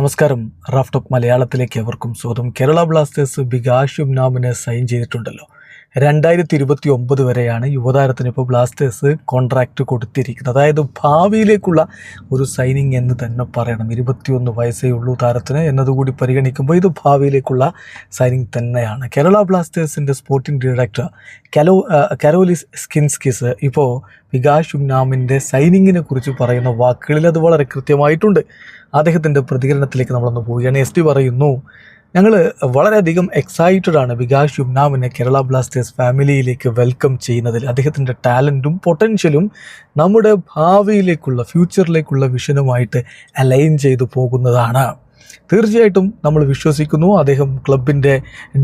നമസ്കാരം. Raf talk മലയാളത്തിലേക്ക് എവർക്കും സ്വാഗതം. കേരള ബ്ലാസ്റ്റേഴ്സ് ബികാഷ് യുംനാമിനെ സൈൻ ചെയ്തിട്ടുണ്ടല്ലോ. 2029 വരെയാണ് യുവതാരത്തിന് ഇപ്പോൾ ബ്ലാസ്റ്റേഴ്സ് കോൺട്രാക്റ്റ് കൊടുത്തിരിക്കുന്നത്. അതായത് ഭാവിയിലേക്കുള്ള ഒരു സൈനിങ് എന്ന് തന്നെ പറയണം. 21 വയസ്സേ ഉള്ളൂ താരത്തിന് എന്നതുകൂടി പരിഗണിക്കുമ്പോൾ ഇത് ഭാവിയിലേക്കുള്ള സൈനിങ് തന്നെയാണ്. കേരള ബ്ലാസ്റ്റേഴ്സിൻ്റെ സ്പോർട്ടിംഗ് ഡയറക്ടർ കരോലിസ് സ്കിൻസ്കിസ് ഇപ്പോൾ ബികാഷ് യുംനാമിൻ്റെ സൈനിങ്ങിനെ കുറിച്ച് പറയുന്ന വാക്കുകളിൽ അത് വളരെ കൃത്യമായിട്ടുണ്ട്. അദ്ദേഹത്തിൻ്റെ പ്രതികരണത്തിലേക്ക് നമ്മളൊന്ന് പോവുകയാണ്. എസ് ടി പറയുന്നു, ഞങ്ങൾ വളരെയധികം എക്സൈറ്റഡ് ആണ് ബികാഷ് യുംനാമിനെ കേരള ബ്ലാസ്റ്റേഴ്സ് ഫാമിലിയിലേക്ക് വെൽക്കം ചെയ്യുന്നതിൽ. അദ്ദേഹത്തിൻ്റെ ടാലൻറ്റും പൊട്ടൻഷ്യലും നമ്മുടെ ഭാവിയിലേക്കുള്ള ഫ്യൂച്ചറിലേക്കുള്ള വിഷനുമായിട്ട് അലൈൻ ചെയ്തു പോകുന്നതാണ്. തീർച്ചയായിട്ടും നമ്മൾ വിശ്വസിക്കുന്നു അദ്ദേഹം ക്ലബിൻ്റെ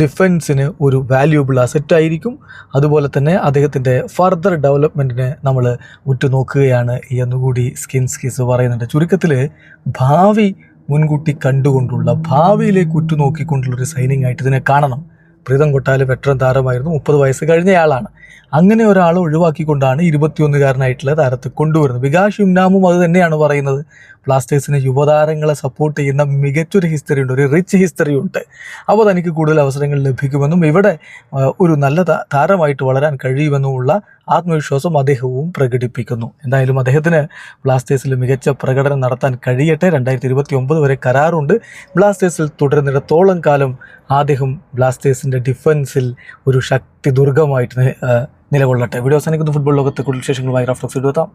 ഡിഫൻസിന് ഒരു വാല്യൂബിൾ അസറ്റായിരിക്കും. അതുപോലെ തന്നെ അദ്ദേഹത്തിൻ്റെ ഫർദർ ഡെവലപ്മെൻറ്റിനെ നമ്മൾ ഉറ്റുനോക്കുകയാണ് എന്നുകൂടി സ്കിൻസ്കിസ് പറയുന്നുണ്ട്. ചുരുക്കത്തിൽ ഭാവി മുൻകൂട്ടി കണ്ടുകൊണ്ടുള്ള, ഭാവിയിലേക്ക് ഉറ്റുനോക്കിക്കൊണ്ടുള്ളൊരു സൈനിങ് ആയിട്ട് ഇതിനെ കാണണം. പ്രീതം കൊട്ടാൽ വെറ്ററൻ താരമായിരുന്നു, 30 വയസ്സ് കഴിഞ്ഞയാളാണ്. അങ്ങനെ ഒരാളെ ഒഴിവാക്കിക്കൊണ്ടാണ് 21-കാരനായിട്ടുള്ള താരത്തെ കൊണ്ടുവരുന്നത്. ബികാഷ് യുംനാമും അത് തന്നെയാണ് പറയുന്നത്. ബ്ലാസ്റ്റേഴ്സിന് യുവതാരങ്ങളെ സപ്പോർട്ട് ചെയ്യുന്ന മികച്ചൊരു ഹിസ്റ്ററി ഉണ്ട്, ഒരു റിച്ച് ഹിസ്റ്ററി ഉണ്ട്. അപ്പോൾ തനിക്ക് കൂടുതൽ അവസരങ്ങൾ ലഭിക്കുമെന്നും ഇവിടെ ഒരു നല്ല താരമായിട്ട് വളരാൻ കഴിയുമെന്നുമുള്ള ആത്മവിശ്വാസം അദ്ദേഹവും പ്രകടിപ്പിക്കുന്നു. എന്തായാലും അദ്ദേഹത്തിന് ബ്ലാസ്റ്റേഴ്സിൽ മികച്ച പ്രകടനം നടത്താൻ കഴിയട്ടെ. 2029 വരെ കരാറുണ്ട്. ബ്ലാസ്റ്റേഴ്സിൽ തുടരുന്നിടത്തോളം കാലം അദ്ദേഹം ബ്ലാസ്റ്റേഴ്സിൻ്റെ ഡിഫൻസിൽ ഒരു ശക്തി ദുർഗമായിട്ട് നിലകൊള്ളട്ടെ. വീഡിയോ അവസാനിക്കുന്ന ഫുട്ബോൾ ലോകത്തെ കൂടുതൽ വിശേഷങ്ങളുമായി റാഫ് ടോക്സ് എത്താം.